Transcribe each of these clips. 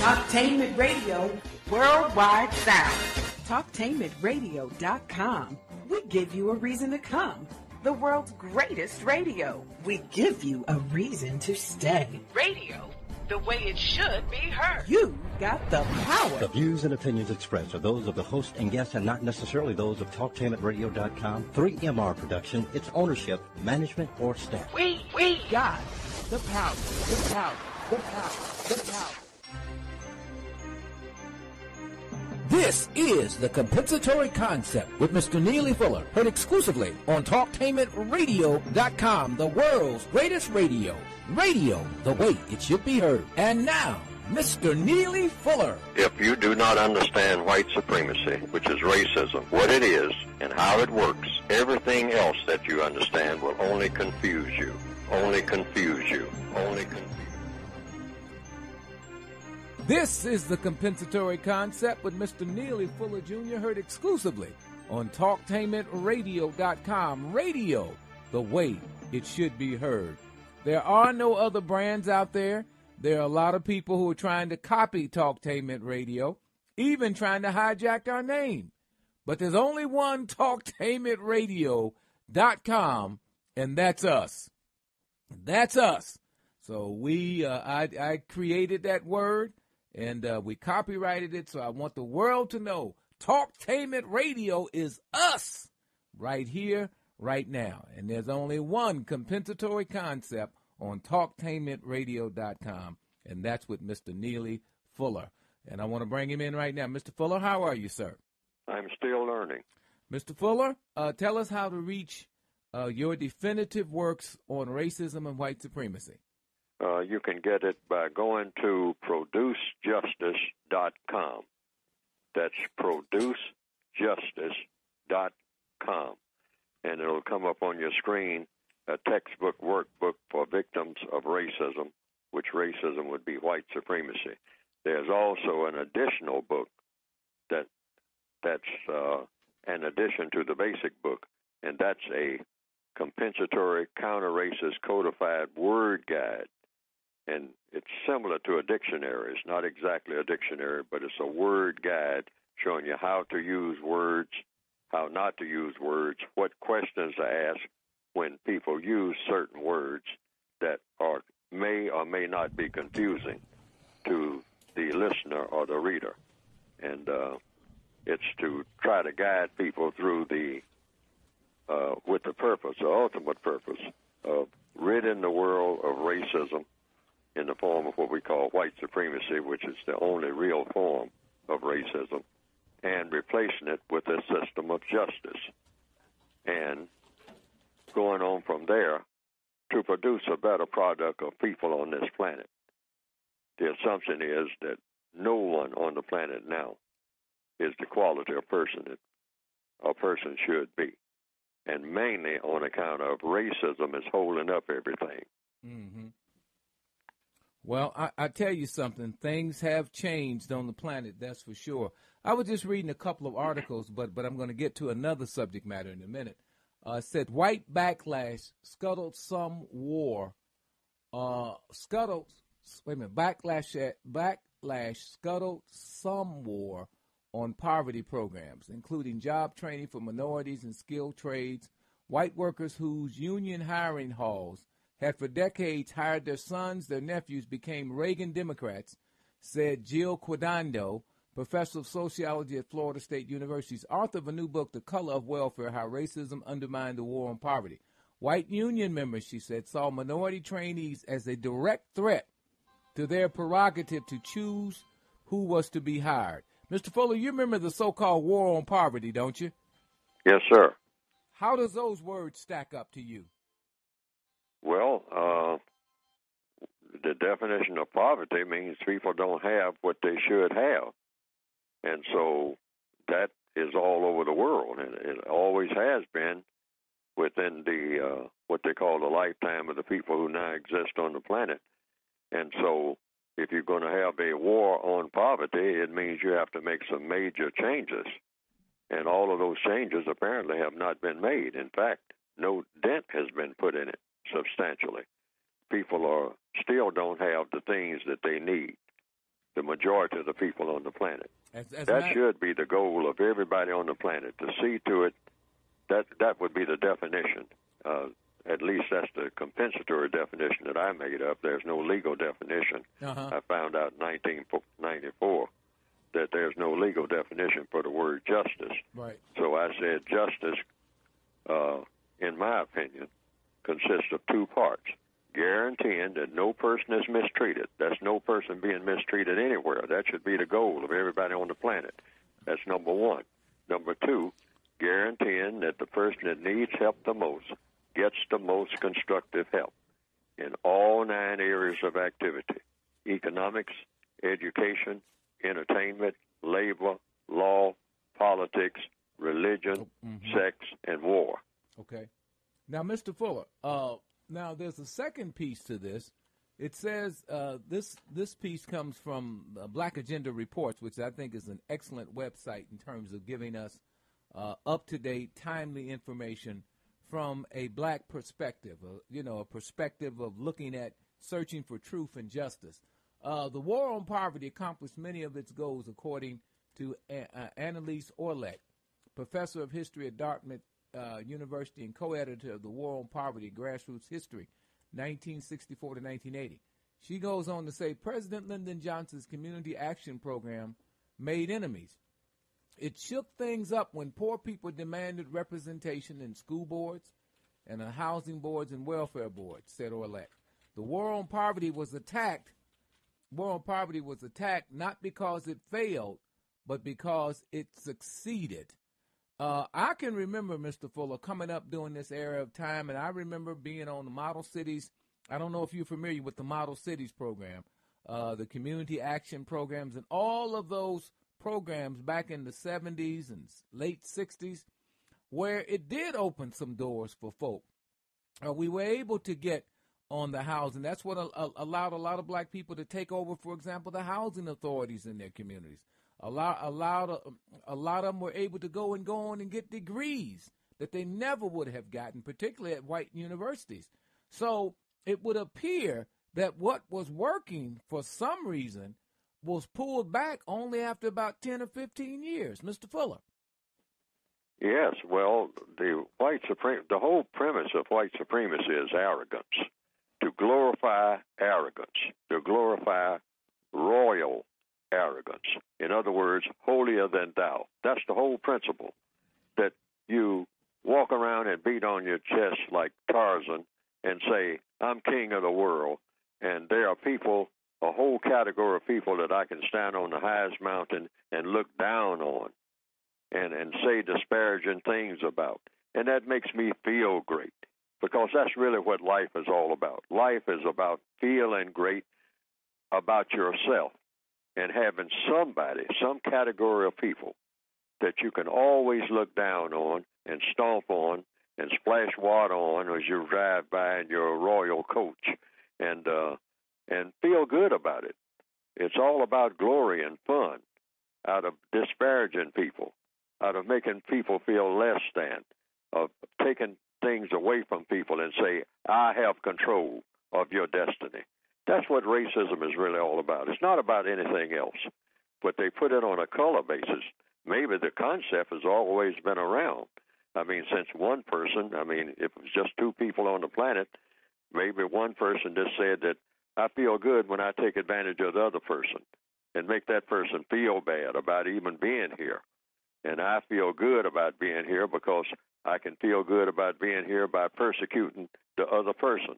Talktainment Radio, worldwide sound. Talktainmentradio.com. We give you a reason to come. The world's greatest radio. We give you a reason to stay. Radio, the way it should be heard. You got the power. The views and opinions expressed are those of the host and guests and not necessarily those of TalkTainmentRadio.com, 3MR Production, its ownership, management, or staff. We got the power. The power. The power. The power. This is The Compensatory Concept with Mr. Neely Fuller, heard exclusively on TalkTainmentRadio.com, the world's greatest radio. Radio, the way it should be heard. And now, Mr. Neely Fuller. If you do not understand white supremacy, which is racism, what it is and how it works, everything else that you understand will only confuse you. Only confuse you. Only confuse you. This is The Compensatory Concept with Mr. Neely Fuller Jr., heard exclusively on TalkTainmentRadio.com. Radio, the way it should be heard. There are no other brands out there. There are a lot of people who are trying to copy Talktainment Radio, even trying to hijack our name. But there's only one TalkTainmentRadio.com, and that's us. That's us. So I created that word. And we copyrighted it, so I want the world to know Talktainment Radio is us right here, right now. And there's only one compensatory concept on TalkTainmentRadio.com, and that's with Mr. Neely Fuller. And I want to bring him in right now. Mr. Fuller, how are you, sir? I'm still learning. Mr. Fuller, tell us how to reach your definitive works on racism and white supremacy. You can get it by going to producejustice.com. That's producejustice.com. And it'll come up on your screen, a textbook workbook for victims of racism, which racism would be white supremacy. There's also an additional book that's an addition to the basic book, and that's a compensatory counter-racist codified word guide. And it's similar to a dictionary. It's not exactly a dictionary, but it's a word guide showing you how to use words, how not to use words, what questions to ask when people use certain words that may or may not be confusing to the listener or the reader. And it's to try to guide people through with the purpose, the ultimate purpose of ridding the world of racism in the form of what we call white supremacy, which is the only real form of racism, and replacing it with a system of justice. And going on from there to produce a better product of people on this planet. The assumption is that no one on the planet now is the quality of person that a person should be. And mainly on account of racism is holding up everything. Mm-hmm. Well, I tell you something. Things have changed on the planet, that's for sure. I was just reading a couple of articles, but I'm going to get to another subject matter in a minute. It said white backlash scuttled some war. Backlash scuttled some war on poverty programs, including job training for minorities and skilled trades. White workers whose union hiring halls had for decades hired their sons, their nephews became Reagan Democrats, said Jill Quidando, professor of sociology at Florida State University, author of a new book, The Color of Welfare, How Racism Undermined the War on Poverty. White union members, she said, saw minority trainees as a direct threat to their prerogative to choose who was to be hired. Mr. Fuller, you remember the so-called war on poverty, don't you? Yes, sir. How does those words stack up to you? Well, the definition of poverty means people don't have what they should have. And so that is all over the world, and it always has been within the what they call the lifetime of the people who now exist on the planet. And so if you're going to have a war on poverty, it means you have to make some major changes. And all of those changes apparently have not been made. In fact, no dent has been put in it substantially. People still don't have the things that they need. The majority of the people on the planet. That should be the goal of everybody on the planet, to see to it that would be the definition. At least that's the compensatory definition that I made up. There's no legal definition. I found out in 1994 that there's no legal definition for the word justice. Right. So I said justice, in my opinion, consists of two parts: guaranteeing that no person is mistreated. That's no person being mistreated anywhere. That should be the goal of everybody on the planet. That's number one. Number two, guaranteeing that the person that needs help the most gets the most constructive help in all 9 areas of activity: economics, education, entertainment, labor, law, politics, religion, sex, and war. Okay. Now, Mr. Fuller, now there's a second piece to this. It says this piece comes from Black Agenda Reports, which I think is an excellent website in terms of giving us up-to-date, timely information from a black perspective, a perspective of looking at searching for truth and justice. The War on Poverty accomplished many of its goals, according to Annalise Orlek, professor of history at Dartmouth University and co-editor of the War on Poverty, Grassroots History, 1964 to 1980. She goes on to say, President Lyndon Johnson's Community Action Program made enemies. It shook things up when poor people demanded representation in school boards and in housing boards and welfare boards, said Orlek. The War on Poverty was attacked not because it failed, but because it succeeded. I can remember, Mr. Fuller, coming up during this era of time, and I remember being on the Model Cities. I don't know if you're familiar with the Model Cities program, the community action programs, and all of those programs back in the 70s and late 60s, where it did open some doors for folk. We were able to get on the housing. That's what allowed a lot of black people to take over, for example, the housing authorities in their communities. A lot of them were able to go on and get degrees that they never would have gotten, particularly at white universities. So it would appear that what was working for some reason was pulled back only after about 10 or 15 years. Mr. Fuller. Yes, well, the whole premise of white supremacy is arrogance, to glorify arrogance, to glorify royal arrogance. In other words, holier than thou. That's the whole principle, that you walk around and beat on your chest like Tarzan and say, I'm king of the world, and there are people, a whole category of people that I can stand on the highest mountain and look down on and say disparaging things about. And that makes me feel great, because that's really what life is all about. Life is about feeling great about yourself and having somebody, some category of people that you can always look down on and stomp on and splash water on as you drive by in your royal coach, and feel good about it. It's all about glory and fun, out of disparaging people, out of making people feel less than, of taking things away from people and say, I have control of your destiny. That's what racism is really all about. It's not about anything else, but they put it on a color basis. Maybe the concept has always been around. I mean, since one person, if it was just two people on the planet, maybe one person just said that I feel good when I take advantage of the other person and make that person feel bad about even being here. And I feel good about being here because I can feel good about being here by persecuting the other person.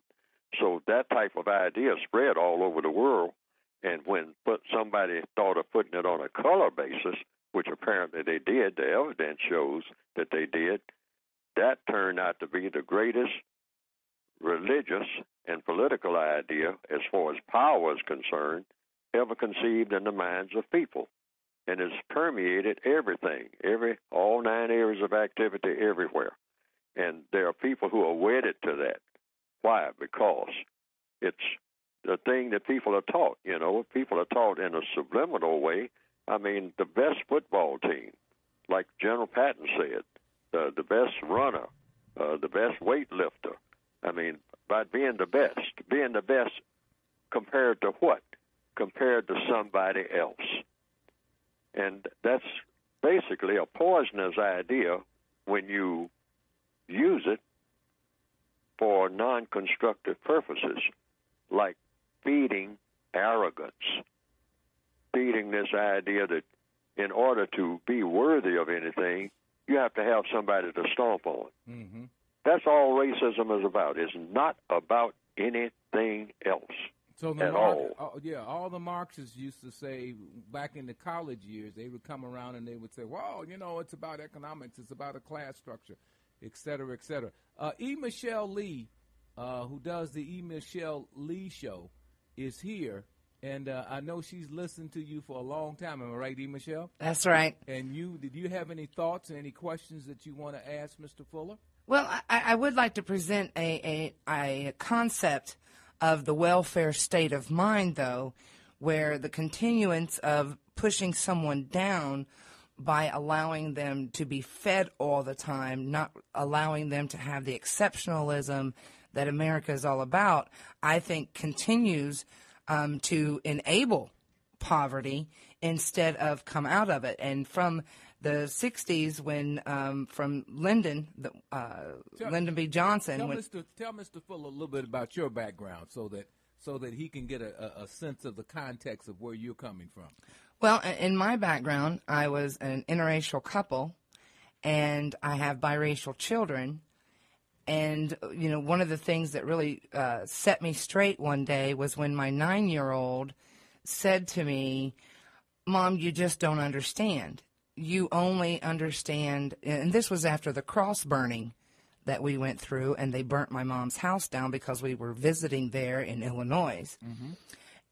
So that type of idea spread all over the world. And when somebody thought of putting it on a color basis, which apparently they did, the evidence shows that they did, that turned out to be the greatest religious and political idea, as far as power is concerned, ever conceived in the minds of people. And it's permeated everything, all 9 areas of activity everywhere. And there are people who are wedded to that. Why? Because it's the thing that people are taught. People are taught in a subliminal way. The best football team, like General Patton said, the best runner, the best weightlifter. By being the best compared to what? compared to somebody else. And that's basically a poisonous idea when you use it for non-constructive purposes, like feeding arrogance, feeding this idea that in order to be worthy of anything, you have to have somebody to stomp on. Mm-hmm. That's all racism is about. It's not about anything else at all. All the Marxists used to say back in the college years, they would come around and they would say, well, it's about economics, it's about a class structure, et cetera, et cetera. E. Michelle Lee, who does the E. Michelle Lee show, is here. And I know she's listened to you for a long time. Am I right, E. Michelle? That's right. And did you have any thoughts or any questions that you want to ask Mr. Fuller? Well, I would like to present a concept of the welfare state of mind, though, where the continuance of pushing someone down by allowing them to be fed all the time, not allowing them to have the exceptionalism that America is all about, I think continues to enable poverty instead of come out of it. And from the 60s, when from Lyndon B. Johnson. Tell Mr. Fuller a little bit about your background so that he can get a sense of the context of where you're coming from. Well, in my background, I was an interracial couple, and I have biracial children. And, one of the things that really set me straight one day was when my 9-year-old said to me, Mom, you just don't understand. You only understand, and this was after the cross burning that we went through, and they burnt my mom's house down because we were visiting there in Illinois. Mm-hmm.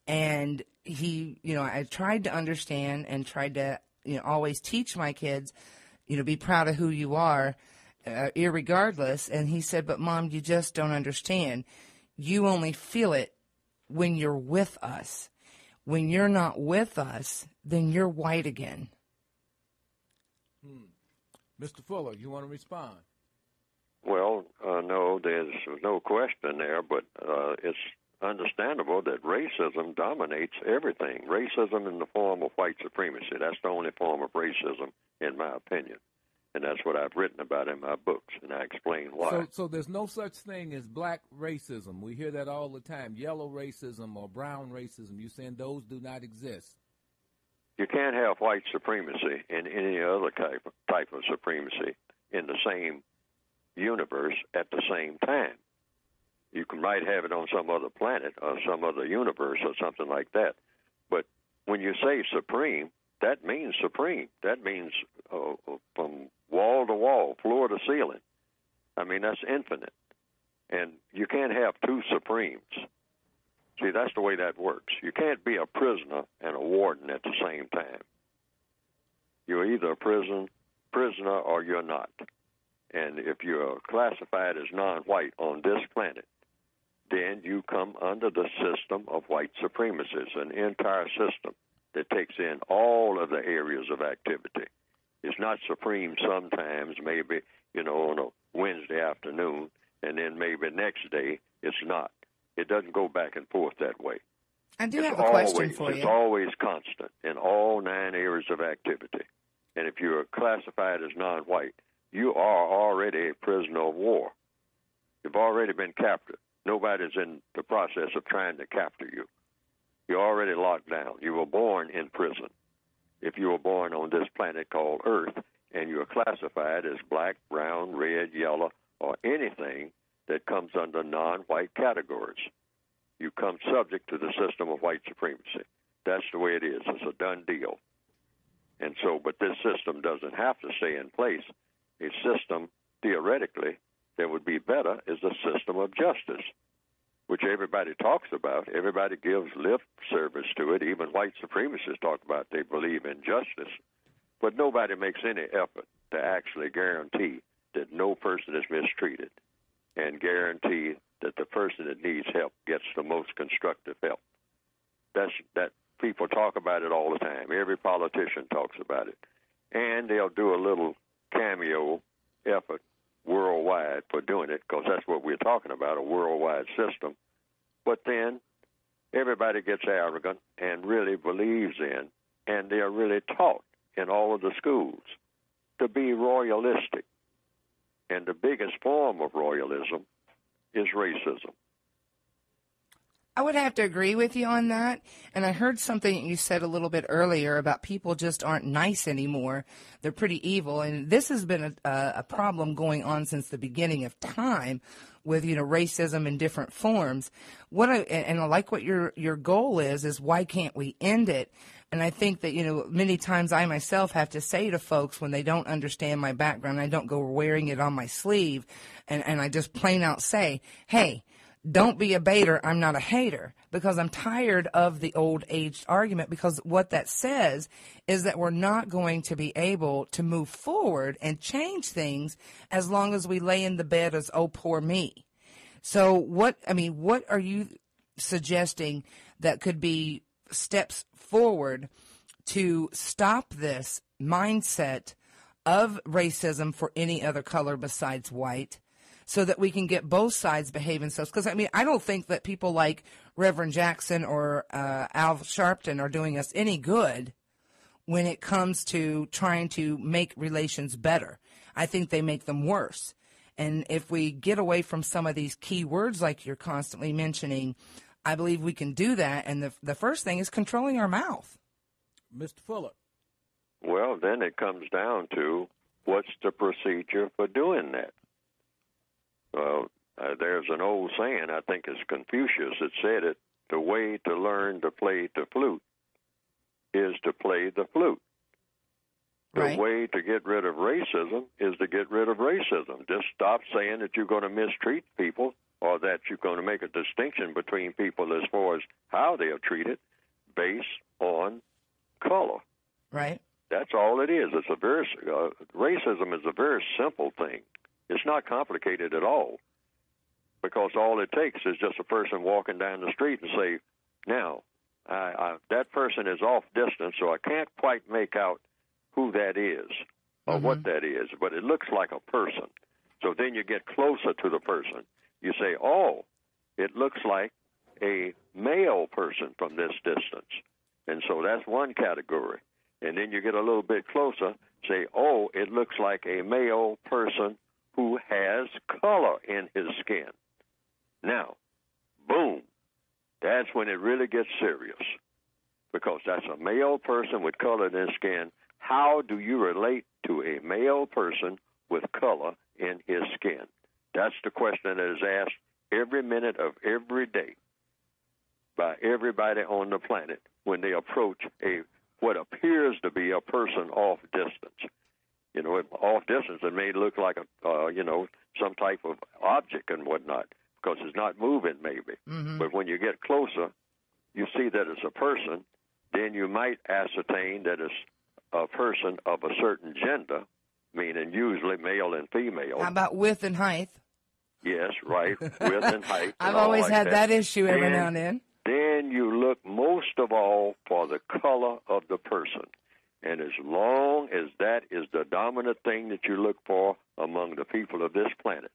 And I tried to understand and tried to, always teach my kids, be proud of who you are, irregardless. And he said, but Mom, you just don't understand. You only feel it when you're with us. When you're not with us, then you're white again. Mr. Fuller, you want to respond? Well, no, there's no question there, but it's understandable that racism dominates everything. Racism in the form of white supremacy, that's the only form of racism, in my opinion. And that's what I've written about in my books, and I explain why. So there's no such thing as black racism. We hear that all the time, yellow racism or brown racism. You're saying those do not exist? You can't have white supremacy and any other type of supremacy in the same universe at the same time. You might have it on some other planet or some other universe or something like that. But when you say supreme, that means supreme. That means from wall to wall, floor to ceiling. I mean, that's infinite. And you can't have two supremes. See, that's the way that works. You can't be a prisoner and a warden at the same time. You're either a prisoner or you're not. And if you're classified as non-white on this planet, then you come under the system of white supremacy. It's an entire system that takes in all of the areas of activity. It's not supreme sometimes, maybe, on a Wednesday afternoon, and then maybe next day it's not. It doesn't go back and forth that way. I do have a question for you. It's always constant in all 9 areas of activity. And if you're classified as non-white, you are already a prisoner of war. You've already been captured. Nobody's in the process of trying to capture you. You're already locked down. You were born in prison. If you were born on this planet called Earth and you're classified as black, brown, red, yellow, or anything that comes under non-white categories, you come subject to the system of white supremacy. That's the way it is. It's a done deal. And so, but this system doesn't have to stay in place. A system, theoretically, that would be better is a system of justice, which everybody talks about. Everybody gives lip service to it. Even white supremacists talk about they believe in justice. But nobody makes any effort to actually guarantee that no person is mistreated and guarantee that the person that needs help gets the most constructive help. That people talk about it all the time. Every politician talks about it. And they'll do a little cameo effort worldwide for doing it, because that's what we're talking about, a worldwide system. But then everybody gets arrogant and really believes in, and they are really taught in all of the schools to be royalistic. And the biggest form of royalism is racism. I would have to agree with you on that. And I heard something you said a little bit earlier about people just aren't nice anymore. They're pretty evil. And this has been a problem going on since the beginning of time with, racism in different forms. And I like what your goal is why can't we end it? And I think that, many times I myself have to say to folks when they don't understand my background, I don't go wearing it on my sleeve, and I just plain out say, hey, don't be a baiter, I'm not a hater, because I'm tired of the old aged argument, because what that says is that we're not going to be able to move forward and change things as long as we lay in the bed as, oh, poor me. So what are you suggesting that could be steps forward to stop this mindset of racism for any other color besides white, so that we can get both sides behaving themselves? Because, I don't think that people like Reverend Jackson or Al Sharpton are doing us any good when it comes to trying to make relations better. I think they make them worse. And if we get away from some of these key words like you're constantly mentioning, I believe we can do that. And the first thing is controlling our mouth. Mr. Fuller. Well, then it comes down to what's the procedure for doing that? Well, there's an old saying, I think it's Confucius that said it, the way to learn to play the flute is to play the flute. Right. The way to get rid of racism is to get rid of racism. Just stop saying that you're going to mistreat people or that you're going to make a distinction between people as far as how they are treated based on color. Right. That's all it is. It's a very racism is a very simple thing. It's not complicated at all, because all it takes is just a person walking down the street and say, now, that person is off distance, so I can't quite make out who that is or what that is, but it looks like a person. So then you get closer to the person. You say, oh, it looks like a male person from this distance. And so that's one category. And then you get a little bit closer, say, oh, it looks like a male person who has color in his skin. Now, boom, that's when it really gets serious, because that's a male person with color in his skin. How do you relate to a male person with color in his skin? That's the question that is asked every minute of every day by everybody on the planet when they approach what appears to be a person off distance. Off distance, it may look like some type of object and whatnot, because it's not moving maybe. But when you get closer, you see that it's a person. Then you might ascertain that it's a person of a certain gender, meaning usually male and female. How about width and height? Yes, right, width and height. I've always had that issue every now and then. Then you look most of all for the color of the person. And as long as that is the dominant thing that you look for among the people of this planet,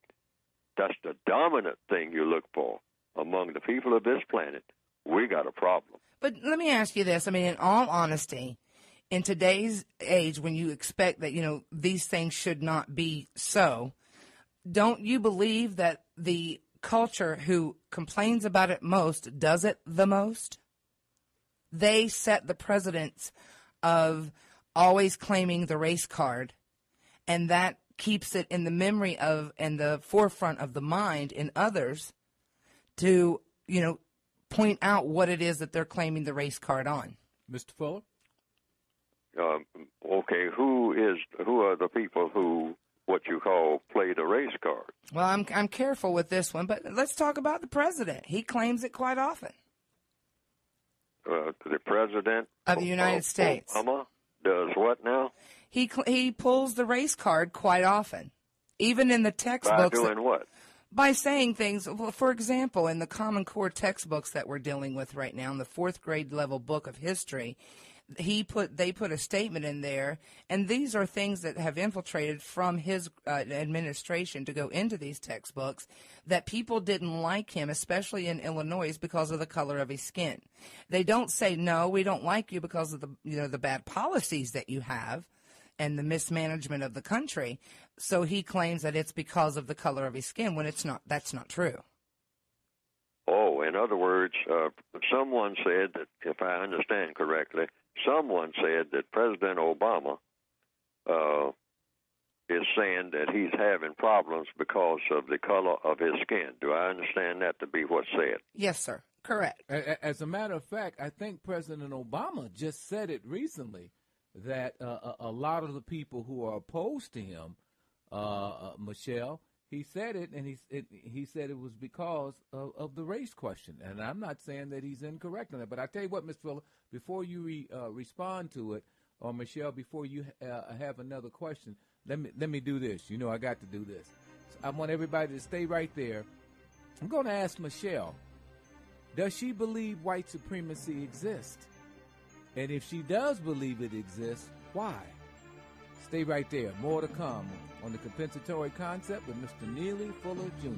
that's the dominant thing you look for among the people of this planet, we got a problem. But let me ask you this. In all honesty, in today's age, when you expect that, these things should not be so, don't you believe that the culture who complains about it most does it the most? They set the precedence of always claiming the race card, and that keeps it in the memory of and the forefront of the mind in others to, point out what it is that they're claiming the race card on. Mr. Fuller? Okay, who are the people who, what you call, play the race card? Well, I'm careful with this one, but let's talk about the president. He claims it quite often. The president of the United States. Obama does what now? He pulls the race card quite often, even in the textbooks. By doing what? By saying things. Well, for example, in the Common Core textbooks that we're dealing with right now, in the 4th grade level book of history, they put a statement in there, and these are things that have infiltrated from his administration to go into these textbooks, that people didn't like him, especially in Illinois, because of the color of his skin. They don't say, no, we don't like you because of the bad policies that you have and the mismanagement of the country. So he claims that it's because of the color of his skin, when it's not. That's not true. Oh, in other words, someone said that, if I understand correctly, someone said that President Obama is saying that he's having problems because of the color of his skin. Do I understand that to be what's said? Yes, sir. Correct. As a matter of fact, I think President Obama just said it recently that a lot of the people who are opposed to him, Michelle, he said it, and he said it was because of the race question. And I'm not saying that he's incorrect on that, but I tell you what, Ms. Fuller, before you respond to it, or Michelle, before you have another question, let me do this. You know, I got to do this. So I want everybody to stay right there. I'm going to ask Michelle, does she believe white supremacy exists? And if she does believe it exists, why? Stay right there. More to come on the compensatory concept with Mr. Neely Fuller Jr.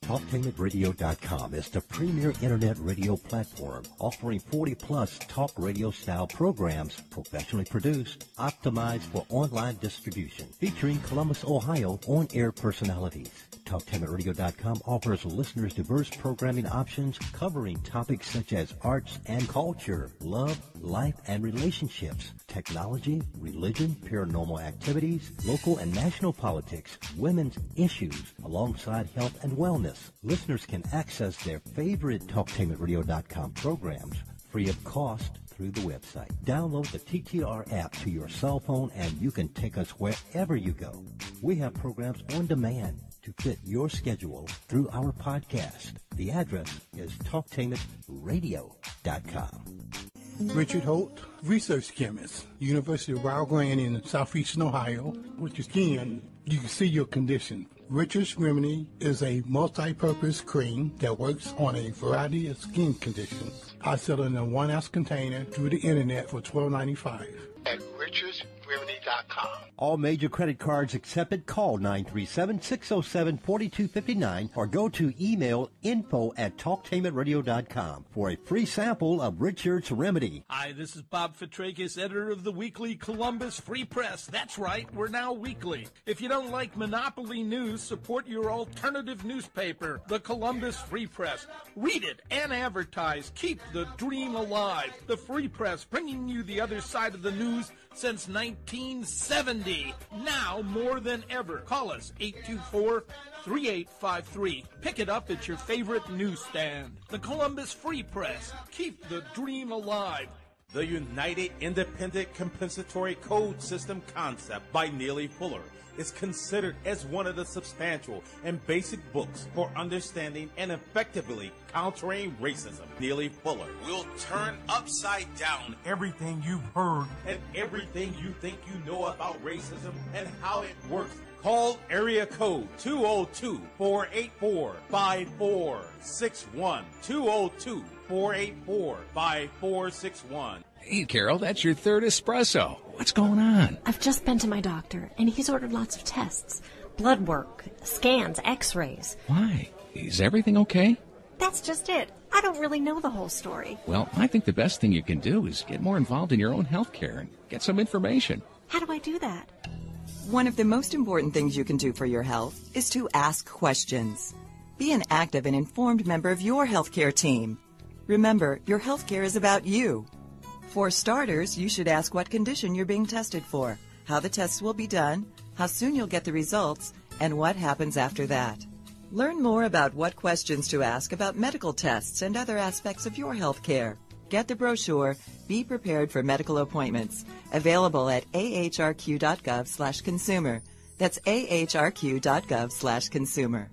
TalkTainmentRadio.com is the premier internet radio platform offering 40-plus talk radio-style programs professionally produced, optimized for online distribution, featuring Columbus, Ohio on-air personalities. TalkTainmentRadio.com offers listeners diverse programming options covering topics such as arts and culture, love, life and relationships, technology, religion, paranormal activities, local and national politics, women's issues, alongside health and wellness. Listeners can access their favorite TalkTainmentRadio.com programs free of cost through the website. Download the TTR app to your cell phone and you can take us wherever you go. We have programs on demand to fit your schedule through our podcast. The address is TalkTainmentRadio.com. Richard Holt, research chemist, University of Rio Grande in southeastern Ohio. With your skin, you can see your condition. Richard's Remedy is a multi-purpose cream that works on a variety of skin conditions. I sell it in a 1-ounce container through the internet for $12.95 at richardsremedy.com. All major credit cards accepted. Call 937-607-4259 or go to email info@talktainmentradio.com for a free sample of Richard's Remedy. Hi, this is Bob Fitrakis, editor of the weekly Columbus Free Press. That's right, we're now weekly. If you don't like monopoly news, support your alternative newspaper, the Columbus Free Press. Read it and advertise. Keep the dream alive. The Free Press, bringing you the other side of the news since 1970. Now more than ever. Call us 824-3853. Pick it up at your favorite newsstand. The Columbus Free Press. Keep the dream alive. The United Independent Compensatory Code System concept by Neely Fuller is considered as one of the substantial and basic books for understanding and effectively countering racism. Neely Fuller will turn upside down everything you've heard and everything you think you know about racism and how it works. Call area code 202-484-5461. 202-484-5461. Hey, Carol, that's your third espresso. What's going on? I've just been to my doctor, and he's ordered lots of tests. Blood work, scans, x-rays. Why? Is everything okay? That's just it. I don't really know the whole story. Well, I think the best thing you can do is get more involved in your own health care and get some information. How do I do that? One of the most important things you can do for your health is to ask questions. Be an active and informed member of your healthcare team. Remember, your healthcare is about you. For starters, you should ask what condition you're being tested for, how the tests will be done, how soon you'll get the results, and what happens after that. Learn more about what questions to ask about medical tests and other aspects of your health care. Get the brochure, Be Prepared for Medical Appointments, available at ahrq.gov/consumer. That's ahrq.gov/consumer.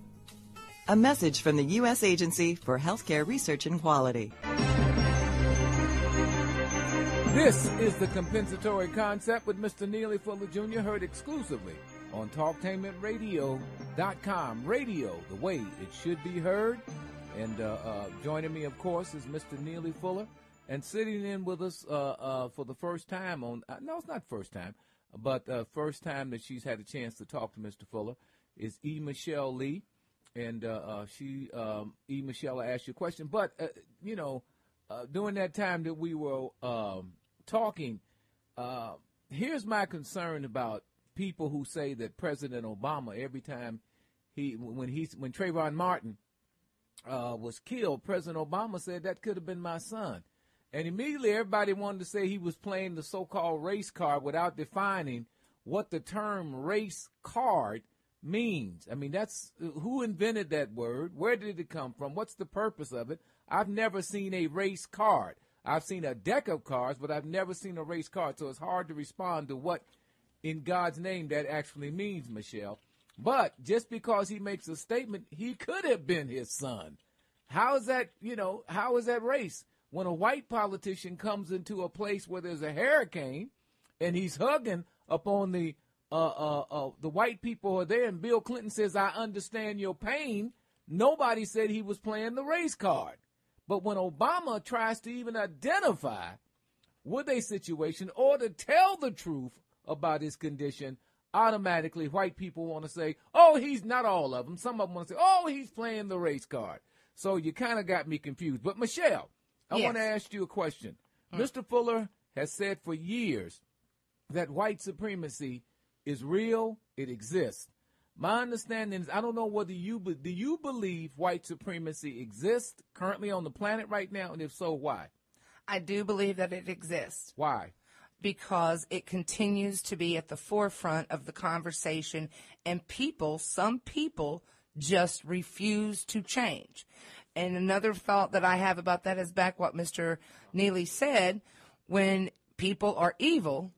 A message from the U.S. Agency for Healthcare Research and Quality. This is the compensatory concept with Mr. Neely Fuller Jr., heard exclusively on TalkTainmentRadio.com. Radio, the way it should be heard. And joining me, of course, is Mr. Neely Fuller. And sitting in with us for the first time on, no, it's not first time, but first time that she's had a chance to talk to Mr. Fuller is E. Michelle Lee. And E. Michelle, I asked you a question. But, during that time that we were talking, here's my concern about people who say that President Obama, every time when Trayvon Martin was killed, President Obama said that could have been my son. And immediately everybody wanted to say he was playing the so-called race card without defining what the term race card means. I mean, that's who invented that word? Where did it come from? What's the purpose of it? I've never seen a race card. I've seen a deck of cards, but I've never seen a race card. So it's hard to respond to what in God's name that actually means, Michelle. But just because he makes a statement, he could have been his son. How is that, how is that race? When a white politician comes into a place where there's a hurricane and he's hugging upon the white people who are there, and Bill Clinton says, I understand your pain, nobody said he was playing the race card. But when Obama tries to even identify with a situation or to tell the truth about his condition, automatically white people want to say, oh, he's not all of them. Some of them want to say, oh, he's playing the race card. So you kind of got me confused. But, Michelle, I want to ask you a question. Mr. Fuller has said for years that white supremacy is real, it exists. My understanding is, I don't know whether do you believe white supremacy exists currently on the planet right now, and if so, why? I do believe that it exists. Why? Because it continues to be at the forefront of the conversation, and some people just refuse to change. And another thought that I have about that is back what Mr. Neely said, when people are evil,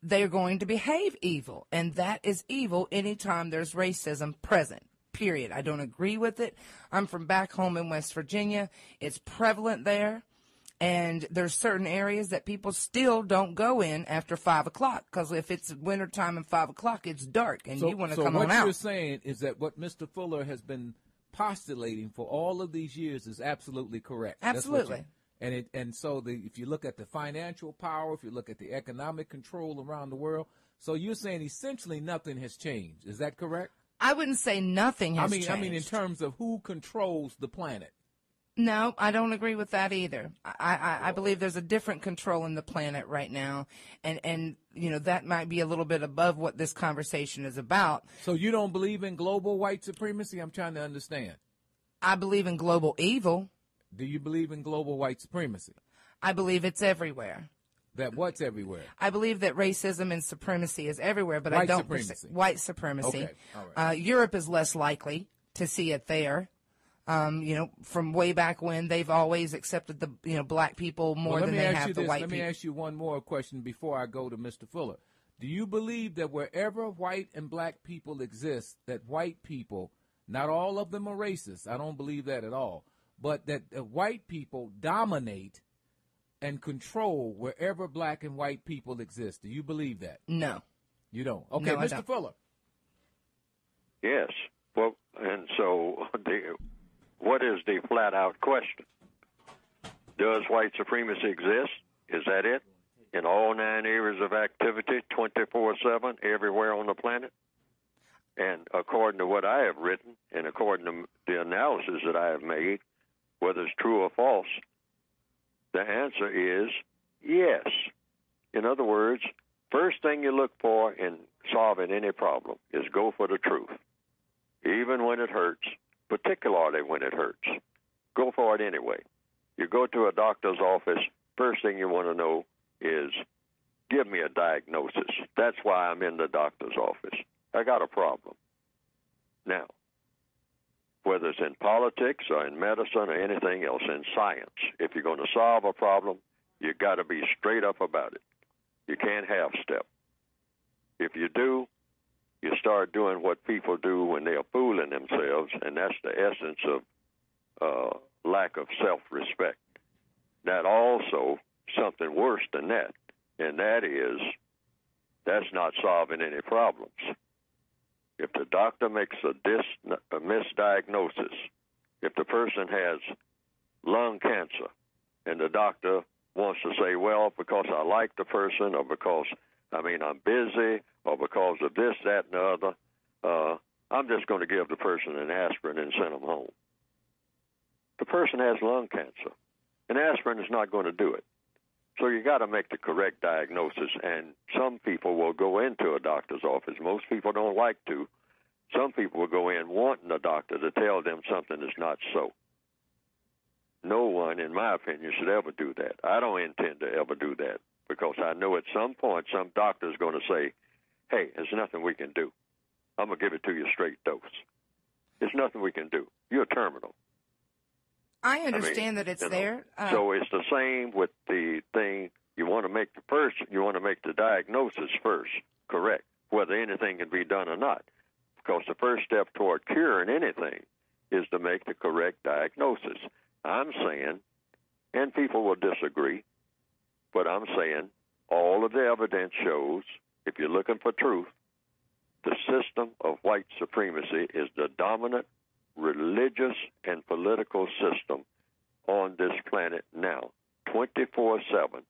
they're going to behave evil. And that is evil anytime there's racism present, period. I don't agree with it. I'm from back home in West Virginia. It's prevalent there. And there's certain areas that people still don't go in after 5 o'clock, because if it's wintertime and 5 o'clock, it's dark, and you want to come on out. So what you're saying is that what Mr. Fuller has been postulating for all of these years is absolutely correct. Absolutely. If you look at the financial power, if you look at the economic control around the world, so you're saying essentially nothing has changed. Is that correct? I wouldn't say nothing has changed. I mean, in terms of who controls the planet. No, I don't agree with that either. I believe there's a different control in the planet right now, and that might be a little bit above what this conversation is about. So you don't believe in global white supremacy? I'm trying to understand. I believe in global evil. Do you believe in global white supremacy? I believe it's everywhere. That what's everywhere? I believe that racism and supremacy is everywhere, but I don't. White supremacy. Okay. All right. Europe is less likely to see it there. From way back when, they've always accepted the black people more than they have the white people. Let me ask you one more question before I go to Mr. Fuller. Do you believe that wherever white and black people exist, that white people, not all of them are racist, I don't believe that at all, but that white people dominate and control wherever black and white people exist? Do you believe that? No. You don't? Okay, no, Mr. Fuller. Yes. Well, and so what is the flat-out question? Does white supremacy exist? Is that it? In all 9 areas of activity, 24/7, everywhere on the planet? And according to what I have written, and according to the analysis that I have made, whether it's true or false, the answer is yes. In other words, first thing you look for in solving any problem is go for the truth, even when it hurts, particularly when it hurts. Go for it anyway. You go to a doctor's office, first thing you want to know is, give me a diagnosis. That's why I'm in the doctor's office. I got a problem. Now, whether it's in politics or in medicine or anything else, in science, if you're going to solve a problem, you got to be straight up about it. You can't half-step. If you do, you start doing what people do when they are fooling themselves, and that's the essence of lack of self-respect. That also, something worse than that, and that is, that's not solving any problems. If the doctor makes a misdiagnosis, if the person has lung cancer and the doctor wants to say, well, because I like the person, or because, I'm busy, or because of this, that, and the other, I'm just going to give the person an aspirin and send them home. The person has lung cancer, and aspirin is not going to do it. So you got to make the correct diagnosis, and some people will go into a doctor's office. Most people don't like to. Some people will go in wanting a doctor to tell them something that's not so. No one, in my opinion, should ever do that. I don't intend to ever do that, because I know at some point some doctor is going to say, hey, there's nothing we can do. I'm going to give it to you straight dose. There's nothing we can do. You're terminal. I understand that it's there. So it's the same with the thing. You want to make the diagnosis first, correct, whether anything can be done or not. Because the first step toward curing anything is to make the correct diagnosis. I'm saying, and people will disagree, but I'm saying all of the evidence shows, if you're looking for truth, the system of white supremacy is the dominant religious and political system on this planet now, 24/7,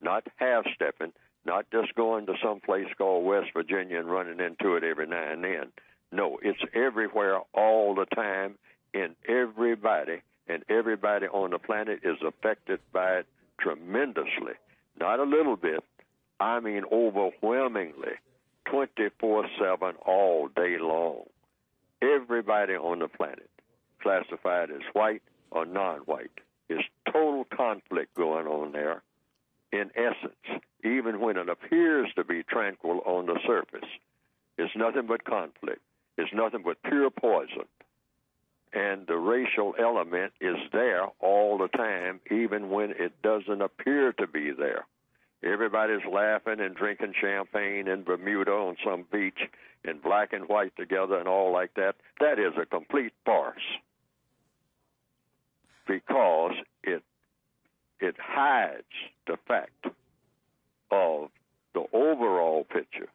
not half-stepping, not just going to some place called West Virginia and running into it every now and then. No, it's everywhere all the time in everybody, and everybody on the planet is affected by it tremendously. Not a little bit, I mean overwhelmingly, 24/7 all day long. Everybody on the planet, classified as white or non-white, is total conflict going on there. In essence, even when it appears to be tranquil on the surface, it's nothing but conflict. It's nothing but pure poison. And the racial element is there all the time, even when it doesn't appear to be there. Everybody's laughing and drinking champagne in Bermuda on some beach and black and white together and all like that. That is a complete farce, because it hides the fact of the overall picture.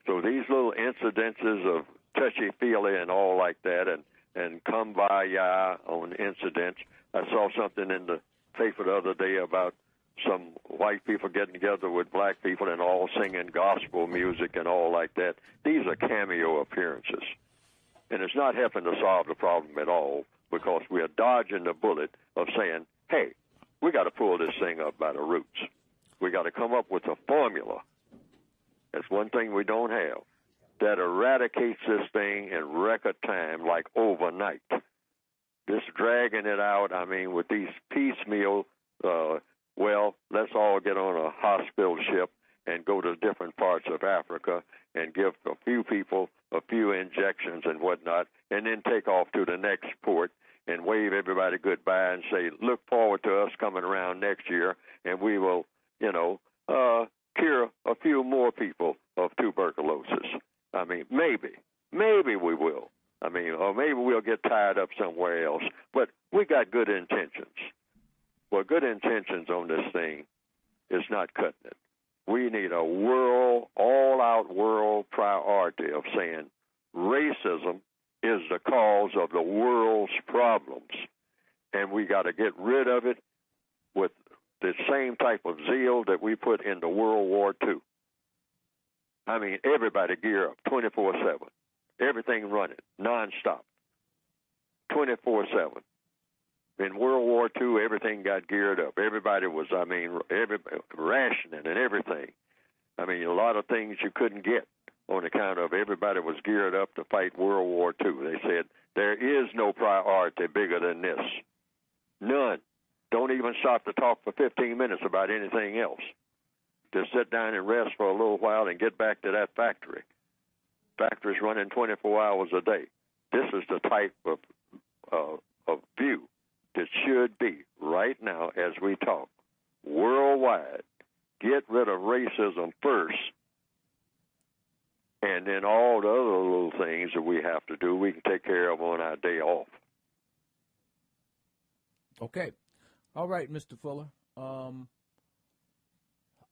So these little incidences of touchy-feely and all like that, and kumbaya on incidents. I saw something in the paper the other day about some white people getting together with black people and all singing gospel music and all like that. These are cameo appearances. And it's not helping to solve the problem at all, because we are dodging the bullet of saying, hey, we got to pull this thing up by the roots. We got to come up with a formula. That's one thing we don't have, that eradicates this thing in record time, like overnight. This dragging it out, with these piecemeal, well, let's all get on a hospital ship and go to different parts of Africa and give a few people a few injections and whatnot, and then take off to the next port and wave everybody goodbye and say, look forward to us coming around next year, and we will, cure a few more people of tuberculosis. Maybe we will. Or maybe we'll get tied up somewhere else. But we got good intentions. Well, good intentions on this thing is not cutting it. We need a all-out world priority of saying racism is the cause of the world's problems, and we got to get rid of it with the same type of zeal that we put into World War II. Everybody gear up 24/7. Everything running, nonstop, 24/7. In World War II, everything got geared up. Everybody was, rationing and everything. A lot of things you couldn't get on account of everybody was geared up to fight World War II. They said, there is no priority bigger than this. None. Don't even stop to talk for 15 minutes about anything else. Just sit down and rest for a little while and get back to that factory. Factories running 24 hours a day. This is the type of view that should be right now as we talk. Worldwide, get rid of racism first, and then all the other little things that we have to do, we can take care of on our day off. Okay. All right, Mr. Fuller.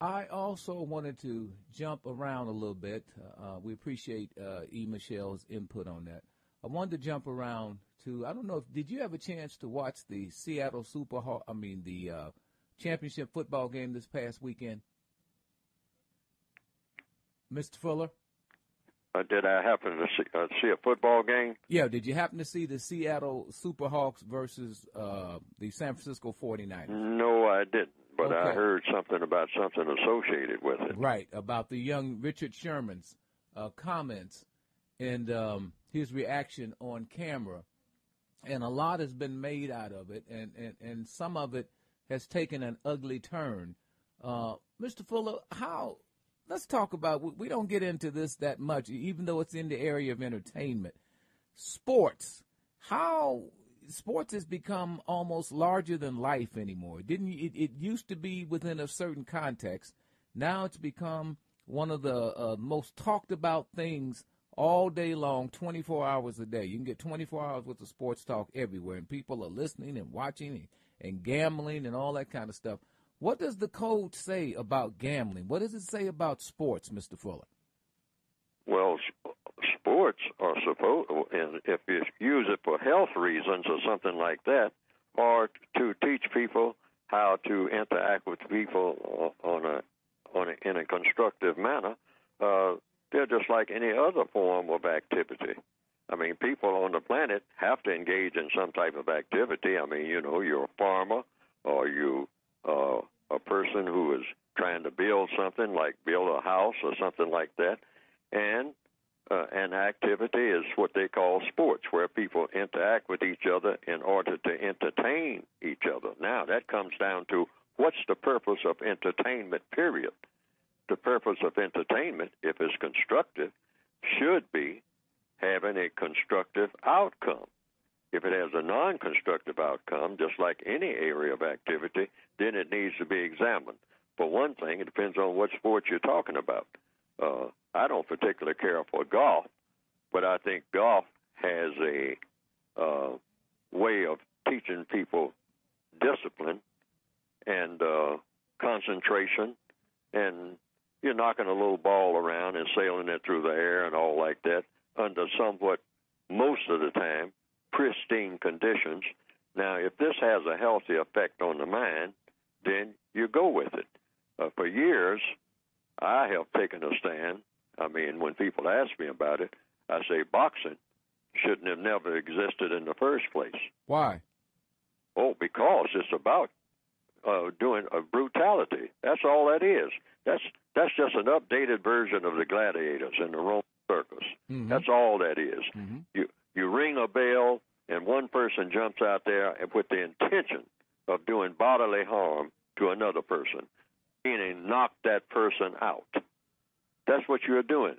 I also wanted to jump around a little bit. We appreciate E. Michelle's input on that. I wanted to jump around to, I don't know, did you have a chance to watch the Seattle championship football game this past weekend? Mr. Fuller? Did I happen to see a football game? Yeah, did you happen to see the Seattle Superhawks versus the San Francisco 49ers? No, I didn't, but Okay. I heard something about something associated with it. Right, about the young Richard Sherman's comments and his reaction on camera. And a lot has been made out of it, and some of it has taken an ugly turn. Mr. Fuller, let's talk about, we don't get into this that much, even though it's in the area of entertainment. Sports. How sports has become almost larger than life anymore. It used to be within a certain context. Now it's become one of the most talked about things all day long, 24 hours a day. You can get 24 hours worth of sports talk everywhere, and people are listening and watching and gambling and all that kind of stuff. What does the code say about gambling? What does it say about sports, Mr. Fuller? Well, sports are supposed, and if you use it for health reasons or something like that, or to teach people how to interact with people in a constructive manner, they're just like any other form of activity. I mean, people on the planet have to engage in some type of activity. I mean, you're a farmer, or you a person who is trying to build something, like build a house or something like that. And an activity is what they call sports, where people interact with each other in order to entertain each other. Now, that comes down to what's the purpose of entertainment, period. The purpose of entertainment, if it's constructive, should be having a constructive outcome. If it has a non-constructive outcome, just like any area of activity, then it needs to be examined. For one thing, it depends on what sport you're talking about. I don't particularly care for golf, but I think golf has a way of teaching people discipline and concentration, and you're knocking a little ball around and sailing it through the air and all like that under somewhat, most of the time, pristine conditions. Now, if this has a healthy effect on the mind, then you go with it. For years, I have taken a stand. I mean, when people ask me about it, I say boxing shouldn't have never existed in the first place. Why? Oh, because it's about doing a brutality. That's all that is. That's just an updated version of the gladiators in the Roman circus. Mm-hmm. That's all that is. Mm-hmm. You ring a bell, and one person jumps out there with the intention of doing bodily harm to another person, meaning knock that person out. That's what you're doing.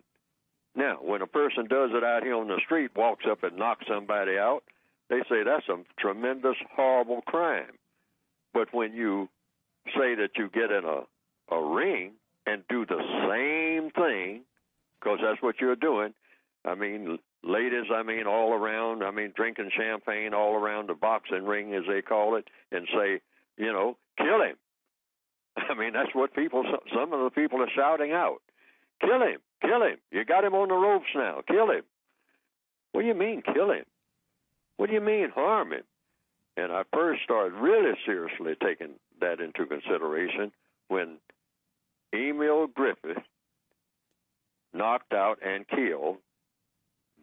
Now, when a person does it out here on the street, walks up and knocks somebody out, they say that's a tremendous, horrible crime. But when you say that you get in a ring and do the same thing, because that's what you're doing, I mean, ladies, all around, drinking champagne all around the boxing ring, as they call it, and say, kill him. That's what some of the people are shouting out. Kill him, kill him. You got him on the ropes now. Kill him. What do you mean, kill him? What do you mean, harm him? And I first started really seriously taking that into consideration when Emil Griffith knocked out and killed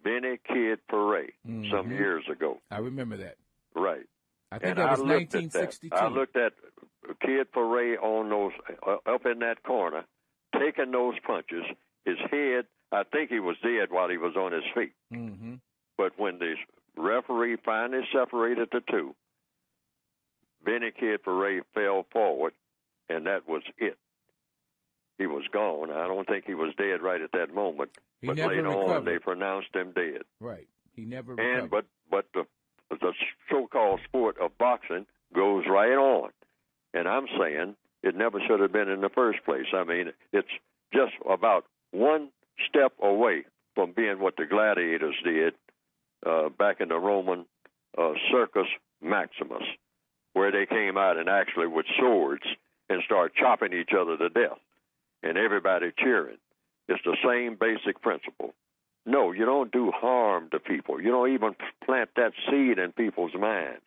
Benny Kid Paret some years ago. I remember that. Right. I think that was 1962. I looked at Kid Paret on those, up in that corner, taking those punches. His head, I think he was dead while he was on his feet. Mm-hmm. But when the referee finally separated the two, Benny Kid Paret fell forward, and that was it. He was gone. I don't think he was dead right at that moment. But later on, they pronounced him dead. Right. He never recovered. But the so-called sport of boxing goes right on. And I'm saying it never should have been in the first place. It's just about one step away from being what the gladiators did back in the Roman Circus Maximus, where they came out and actually with swords and started chopping each other to death. and everybody cheering. It's the same basic principle. No, you don't do harm to people. You don't even plant that seed in people's minds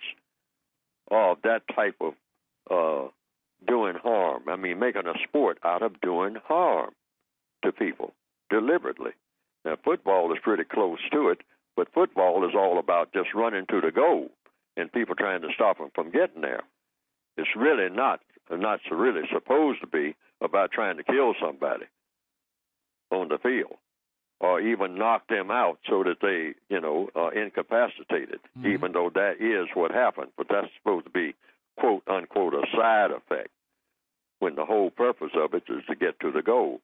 of that type of doing harm. I mean, making a sport out of doing harm to people deliberately. Now, football is pretty close to it, but football is all about just running to the goal and people trying to stop them from getting there. It's really not really supposed to be about trying to kill somebody on the field or even knock them out so that they, are incapacitated, even though that is what happened. But that's supposed to be, quote, unquote, a side effect when the whole purpose of it is to get to the goal.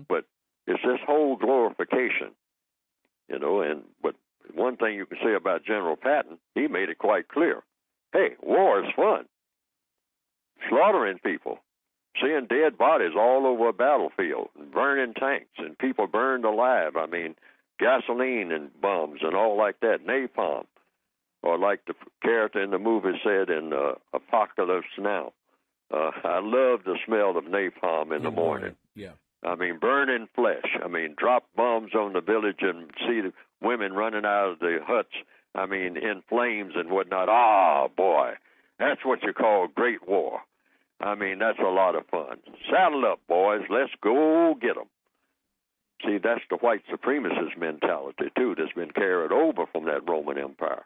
But it's this whole glorification, but one thing you can say about General Patton, he made it quite clear. Hey, war is fun. Slaughtering people, seeing dead bodies all over a battlefield, and burning tanks, and people burned alive. I mean, gasoline and bombs and all like that, napalm. Or like the character in the movie said in Apocalypse Now, I love the smell of napalm in the morning. Yeah. I mean, burning flesh. I mean, drop bombs on the village and see the women running out of the huts, I mean, in flames and whatnot. Ah, boy, that's what you call great war. I mean, that's a lot of fun. Saddle up, boys. Let's go get them. See, that's the white supremacist mentality, too, that's been carried over from that Roman Empire.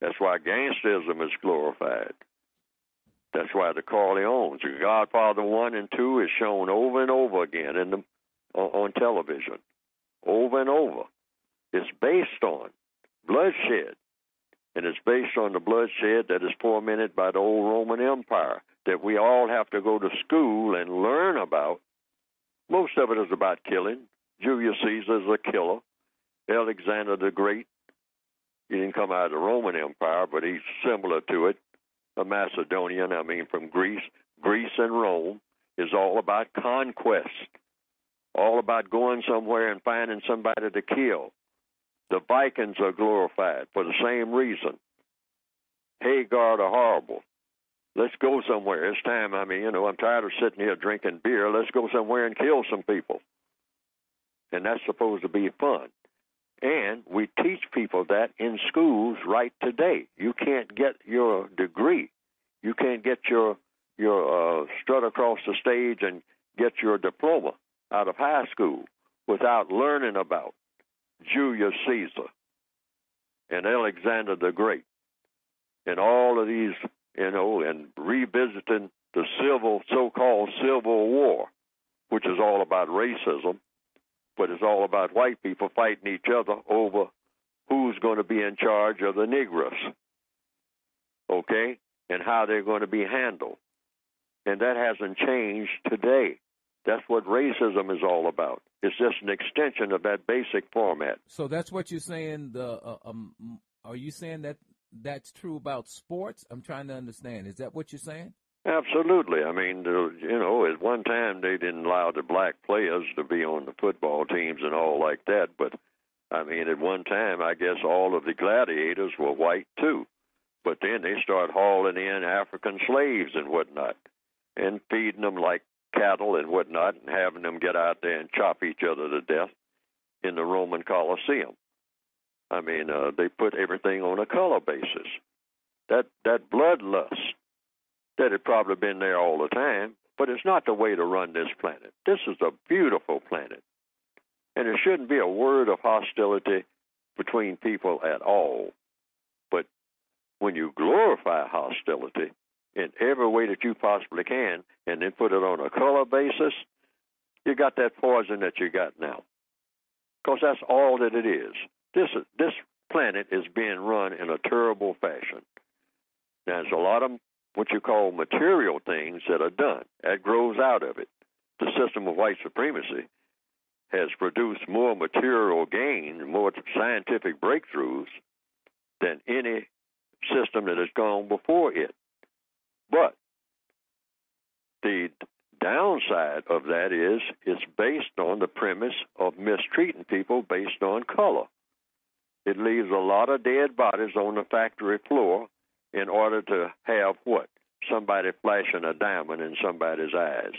That's why gangsterism is glorified. That's why the Corleones, the Godfather 1 and 2, is shown over and over again on television, over and over. It's based on bloodshed, and it's based on the bloodshed that is fomented by the old Roman Empire that we all have to go to school and learn about. Most of it is about killing. Julius Caesar is a killer. Alexander the Great, he didn't come out of the Roman Empire, but he's similar to it. A Macedonian, from Greece. Greece and Rome is all about conquest, all about going somewhere and finding somebody to kill. The Vikings are glorified for the same reason. Hagar the Horrible. Let's go somewhere. It's time. I'm tired of sitting here drinking beer. Let's go somewhere and kill some people. And that's supposed to be fun. And we teach people that in schools right today. You can't get your degree. You can't get your strut across the stage and get your diploma out of high school without learning about Julius Caesar and Alexander the Great and all of these, and revisiting the so-called Civil War, which is all about racism, but it's all about white people fighting each other over who's going to be in charge of the Negroes, okay, and how they're going to be handled. And that hasn't changed today. That's what racism is all about. It's just an extension of that basic format. So that's what you're saying. Are you saying that that's true about sports? I'm trying to understand. Is that what you're saying? Absolutely. At one time they didn't allow the black players to be on the football teams and all like that. But, at one time, I guess all of the gladiators were white, too. But then they start hauling in African slaves and whatnot and feeding them like cattle and whatnot and having them get out there and chop each other to death in the Roman Colosseum. They put everything on a color basis. That bloodlust, that had probably been there all the time, but it's not the way to run this planet. This is a beautiful planet, and there shouldn't be a word of hostility between people at all. But when you glorify hostility in every way that you possibly can and then put it on a color basis, you got that poison that you got now, because that's all that it is. This planet is being run in a terrible fashion. Now, there's a lot of what you call material things that are done. That grows out of it. The system of white supremacy has produced more material gain, more scientific breakthroughs than any system that has gone before it. But the downside of that is it's based on the premise of mistreating people based on color. It leaves a lot of dead bodies on the factory floor in order to have what? Somebody flashing a diamond in somebody's eyes.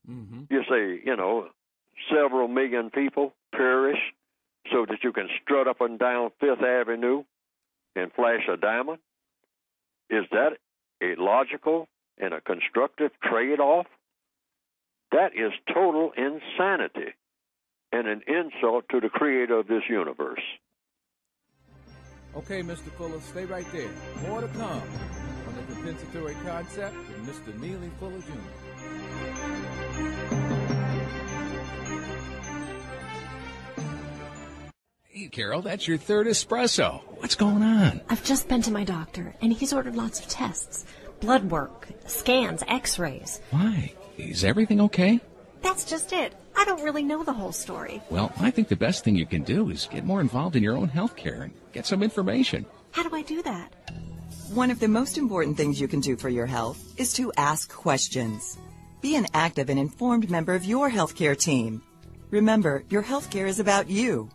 Mm-hmm. You say, several million people perish so that you can strut up and down Fifth Avenue and flash a diamond? Is that a logical and a constructive trade-off? That is total insanity and an insult to the creator of this universe. Okay, Mr. Fuller, stay right there. More to come on the compensatory concept with Mr. Neely Fuller Jr. Hey, Carol, that's your third espresso. What's going on? I've just been to my doctor, and he's ordered lots of tests. Blood work, scans, x-rays. Why? Is everything okay? That's just it. I don't really know the whole story. Well, I think the best thing you can do is get more involved in your own health care and get some information. How do I do that? One of the most important things you can do for your health is to ask questions. Be an active and informed member of your healthcare team. Remember, your healthcare is about you.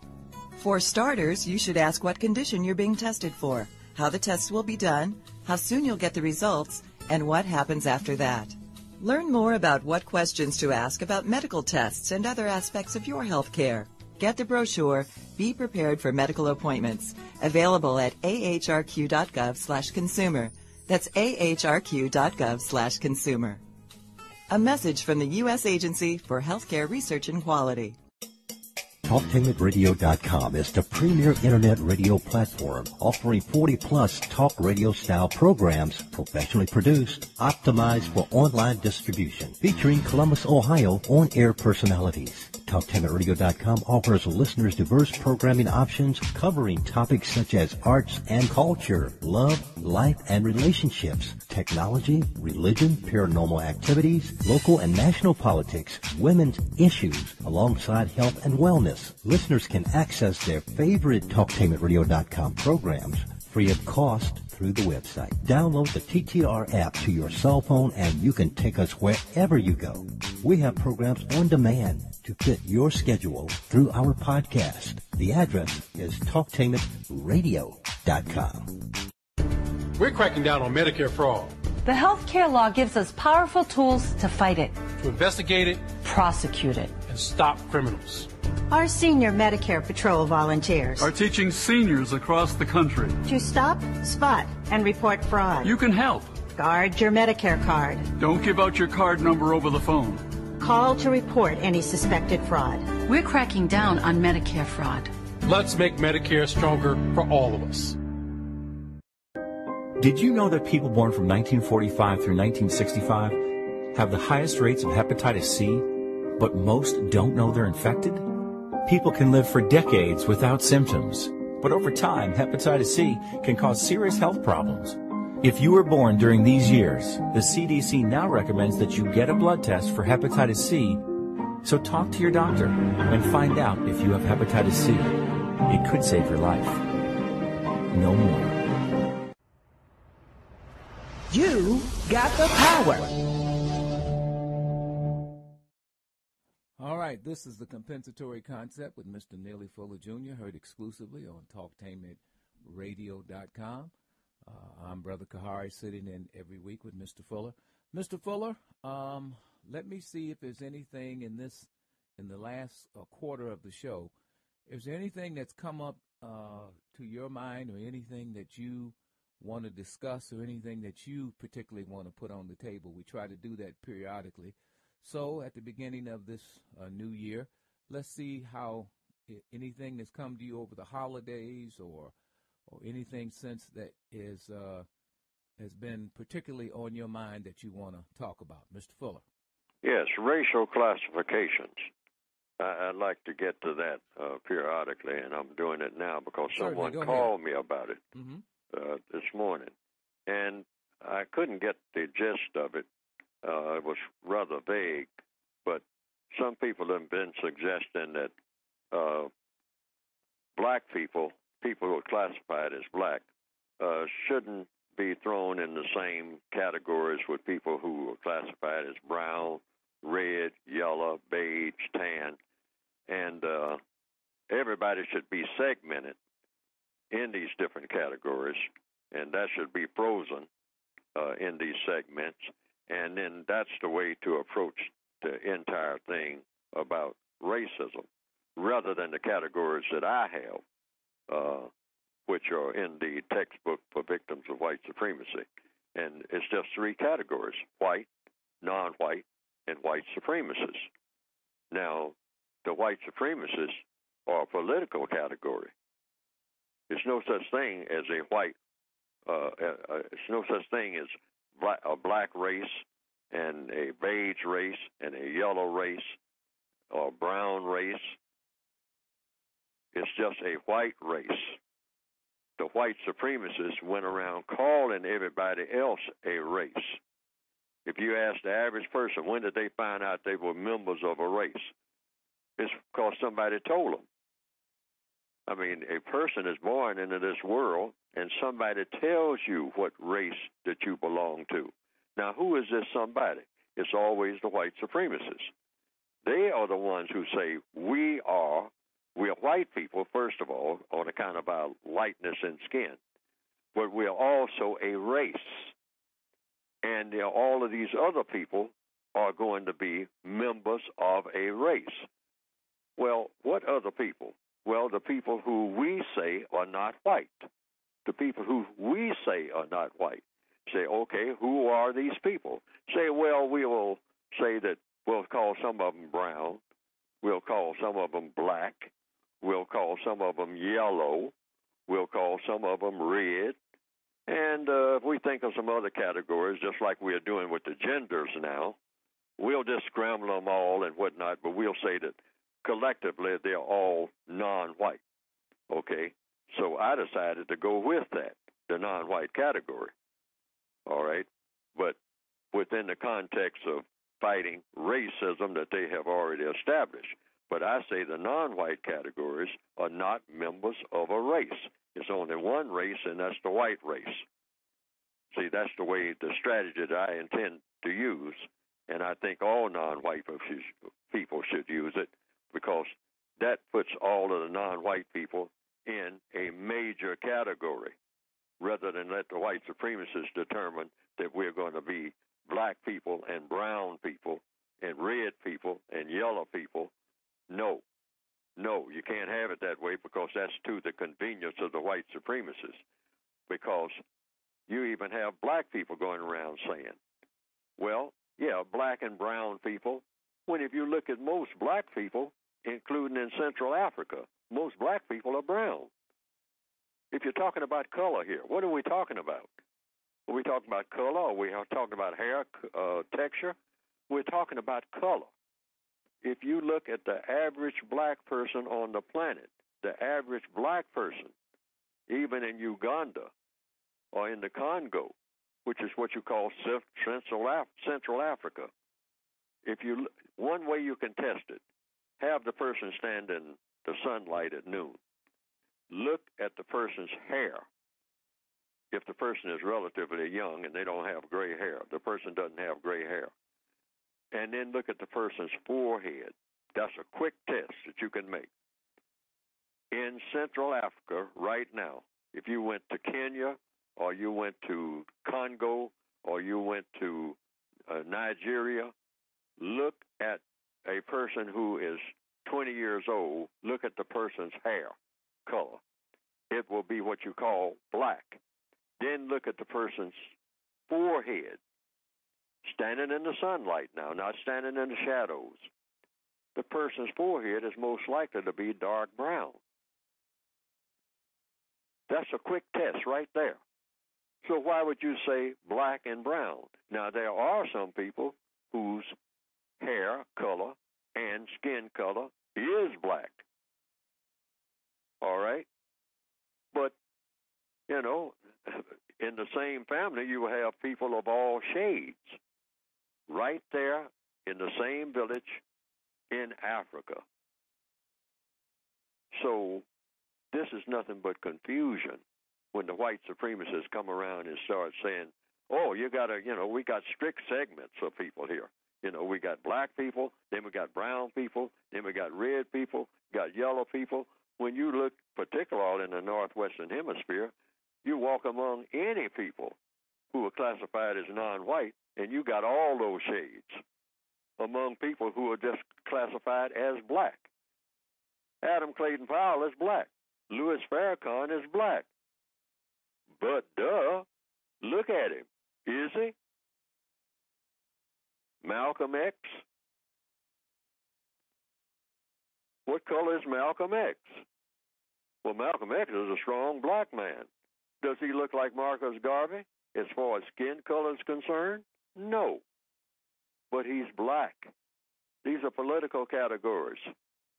For starters, you should ask what condition you're being tested for, how the tests will be done, how soon you'll get the results, and what happens after that. Learn more about what questions to ask about medical tests and other aspects of your health care. Get the brochure, Be Prepared for Medical Appointments, available at ahrq.gov/consumer. That's ahrq.gov/consumer. A message from the U.S. Agency for Healthcare Research and Quality. TalkTainmentRadio.com is the premier internet radio platform offering 40-plus talk radio style programs professionally produced, optimized for online distribution, featuring Columbus, Ohio on-air personalities. TalkTainmentRadio.com offers listeners diverse programming options covering topics such as arts and culture, love, life and relationships, technology, religion, paranormal activities, local and national politics, women's issues, alongside health and wellness. Listeners can access their favorite TalkTainmentRadio.com programs free of cost through the website. Download the TTR app to your cell phone and you can take us wherever you go. We have programs on demand to fit your schedule through our podcast. The address is TalkTainmentRadio.com. We're cracking down on Medicare fraud. The health care law gives us powerful tools to fight it, to investigate it, prosecute it, and stop criminals. Our senior Medicare Patrol volunteers are teaching seniors across the country to stop, spot, and report fraud. You can help. Guard your Medicare card. Don't give out your card number over the phone. Call to report any suspected fraud. We're cracking down on Medicare fraud. Let's make Medicare stronger for all of us. Did you know that people born from 1945 through 1965 have the highest rates of hepatitis C, but most don't know they're infected? People can live for decades without symptoms, but over time, hepatitis C can cause serious health problems. If you were born during these years, the CDC now recommends that you get a blood test for hepatitis C, so talk to your doctor and find out if you have hepatitis C. It could save your life. No more. You got the power. All right, this is the compensatory concept with Mr. Neely Fuller Jr., heard exclusively on TalkTainmentRadio.com. I'm Brother Kahari, sitting in every week with Mr. Fuller. Mr. Fuller, let me see if there's anything in the last quarter of the show. Is there anything that's come up to your mind, or anything that you want to discuss, or anything that you particularly want to put on the table? We try to do that periodically. So at the beginning of this new year, let's see how anything that's come to you over the holidays or anything since that has been particularly on your mind that you want to talk about. Mr. Fuller. Yes, racial classifications. I'd like to get to that periodically, and I'm doing it now because someone called me about it this morning. And I couldn't get the gist of it. It was rather vague, but some people have been suggesting that black people who are classified as black, shouldn't be thrown in the same categories with people who are classified as brown, red, yellow, beige, tan, and everybody should be segmented in these different categories, and that should be frozen in these segments. And then that's the way to approach the entire thing about racism, rather than the categories that I have, which are in the textbook for victims of white supremacy. And it's just three categories: white, non-white, and white supremacists. Now, the white supremacists are a political category. There's no such thing as a white, there's no such thing as a black race and a beige race and a yellow race or a brown race. It's just a white race. The white supremacists went around calling everybody else a race. If you ask the average person, when did they find out they were members of a race? It's because somebody told them. I mean, a person is born into this world, and somebody tells you what race that you belong to. Now, who is this somebody? It's always the white supremacists. They are the ones who say, we are white people, first of all, on account of our lightness in skin, but we're also a race. And all of these other people are going to be members of a race. Well, what other people? Well, the people who we say are not white. The people who we say are not white. Say, okay, who are these people? Say, well, we will say that we'll call some of them brown. We'll call some of them black. We'll call some of them yellow. We'll call some of them red. And if we think of some other categories, just like we are doing with the genders now, we'll just scramble them all and whatnot, but we'll say that collectively they're all non-white. Okay? So I decided to go with that, the non-white category. All right? But within the context of fighting racism that they have already established. But I say the non-white categories are not members of a race. It's only one race, and that's the white race. See, that's the way, the strategy that I intend to use, and I think all non-white people should use it, because that puts all of the non-white people in a major category, rather than let the white supremacists determine that we're going to be black people and brown people and red people and yellow people. No, you can't have it that way, because that's to the convenience of the white supremacists. Because you even have black people going around saying, well, yeah, black and brown people, when if you look at most black people, including in Central Africa, most black people are brown. If you're talking about color here, what are we talking about? Are we talking about color, or are we talking about hair texture? We're talking about color. If you look at the average black person on the planet, the average black person, even in Uganda or in the Congo, which is what you call Central Africa, one way you can test it, have the person stand in the sunlight at noon. Look at the person's hair. If the person is relatively young and they don't have gray hair, the person doesn't have gray hair. And then look at the person's forehead. That's a quick test that you can make. In Central Africa right now, if you went to Kenya, or you went to Congo, or you went to Nigeria, look at a person who is 20 years old, look at the person's hair color. It will be what you call black. Then look at the person's forehead. Standing in the sunlight now, not standing in the shadows. The person's forehead is most likely to be dark brown. That's a quick test right there. So why would you say black and brown? Now, there are some people whose hair color and skin color is black. All right? But, in the same family, you will have people of all shades. Right there in the same village in Africa. So this is nothing but confusion when the white supremacists come around and start saying, oh, we got strict segments of people here. We got black people, then we got brown people, then we got red people, got yellow people. When you look particularly in the Northwestern Hemisphere, you walk among any people who are classified as non-white, and you got all those shades. among people who are just classified as black. Adam Clayton Powell is black. Louis Farrakhan is black. But look at him. Is he? Malcolm X? What color is Malcolm X? Well, Malcolm X is a strong black man. Does he look like Marcus Garvey as far as skin color is concerned? No. But he's black. These are political categories.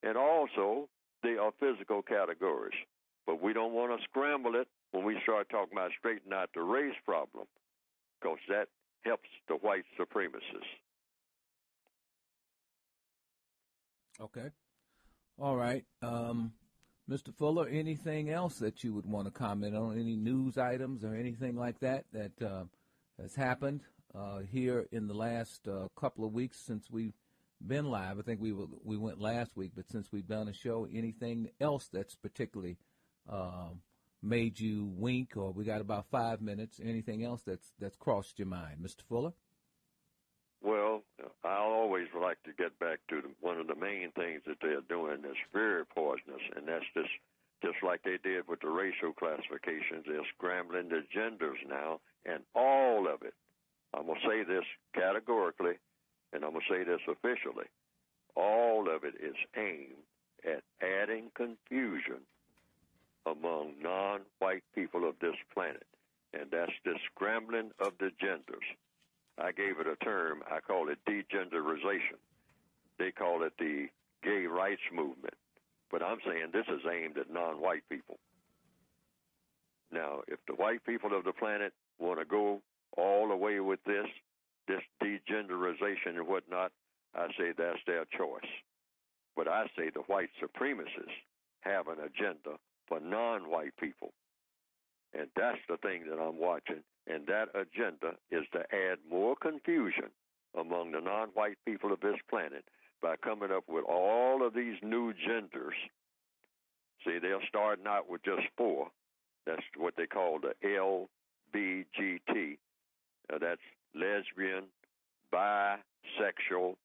And also, they are physical categories. But we don't want to scramble it when we start talking about straightening out the race problem, because that helps the white supremacists. Okay. All right. Mr. Fuller, anything else that you would want to comment on? Any news items or anything like that has happened here in the last couple of weeks since we've been live? I think we went last week, but since we've done a show, anything else that's particularly made you wink? Or we got about 5 minutes. Anything else that's crossed your mind, Mr. Fuller? Well, I always like to get back to one of the main things that they're doing that's very poisonous, and that's just like they did with the racial classifications. They're scrambling the genders now, and all of it. I'm going to say this categorically, and I'm going to say this officially. All of it is aimed at adding confusion among non-white people of this planet, and that's the scrambling of the genders. I gave it a term. I call it degenderization. They call it the gay rights movement. But I'm saying this is aimed at non-white people. Now, if the white people of the planet want to go all the way with this degenderization and whatnot, I say that's their choice. But I say the white supremacists have an agenda for non-white people. And that's the thing that I'm watching. And that agenda is to add more confusion among the non-white people of this planet by coming up with all of these new genders. See, they're starting out with just 4. That's what they call the LBGT. That's lesbian, bisexual,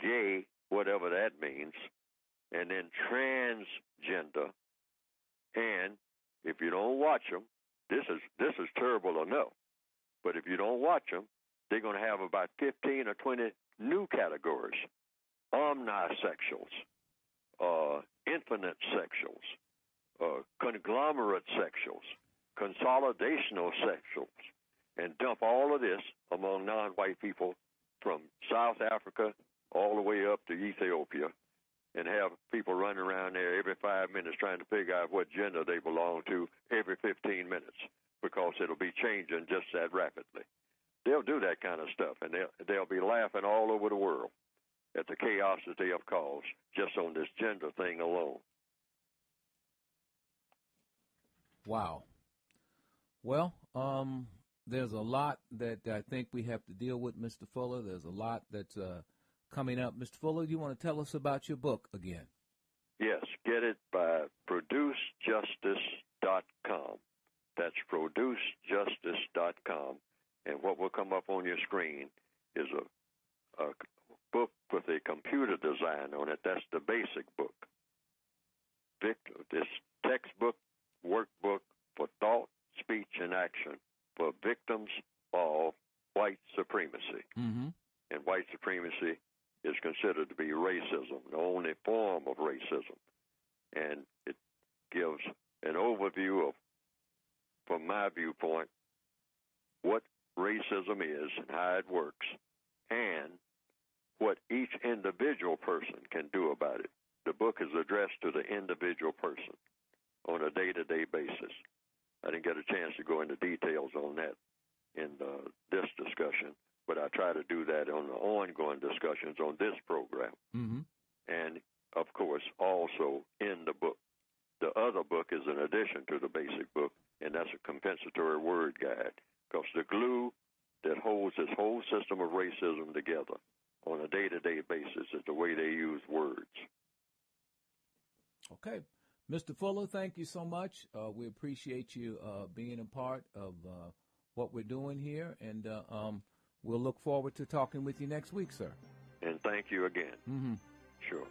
gay, whatever that means, and then transgender. And if you don't watch them, this is terrible enough. But if you don't watch them, they're going to have about 15 or 20 new categories. Omnisexuals, infinite sexuals, conglomerate sexuals, consolidational sexuals, and dump all of this among non-white people from South Africa all the way up to Ethiopia, and have people running around there every 5 minutes trying to figure out what gender they belong to every 15 minutes, because it'll be changing just that rapidly. They'll do that kind of stuff, and they'll be laughing all over the world at the chaos that they have caused just on this gender thing alone. Wow. Well, there's a lot that I think we have to deal with, Mr. Fuller. There's a lot that's coming up. Mr. Fuller, do you want to tell us about your book again? Yes, get it by producejustice.com. That's producejustice.com. And what will come up on your screen is a book with a computer design on it. That's the basic book. This textbook, workbook for thought, speech, and action for victims of white supremacy. Mm-hmm. And white supremacy is considered to be racism, the only form of racism. And it gives an overview of, from my viewpoint, what racism is and how it works, and what each individual person can do about it. The book is addressed to the individual person on a day-to-day basis. I didn't get a chance to go into details on that in this discussion, but I try to do that on the ongoing discussions on this program. Mm-hmm. And, of course, also in the book. The other book is an addition to the basic book, and that's a compensatory word guide, because the glue that holds this whole system of racism together on a day-to-day basis is the way they use words. Okay. Mr. Fuller, thank you so much. We appreciate you being a part of what we're doing here, and We'll look forward to talking with you next week, sir. And thank you again. Mm-hmm. Sure.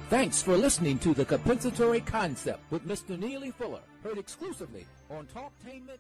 Thanks for listening to The Compensatory Concept with Mr. Neely Fuller, heard exclusively on Talktainment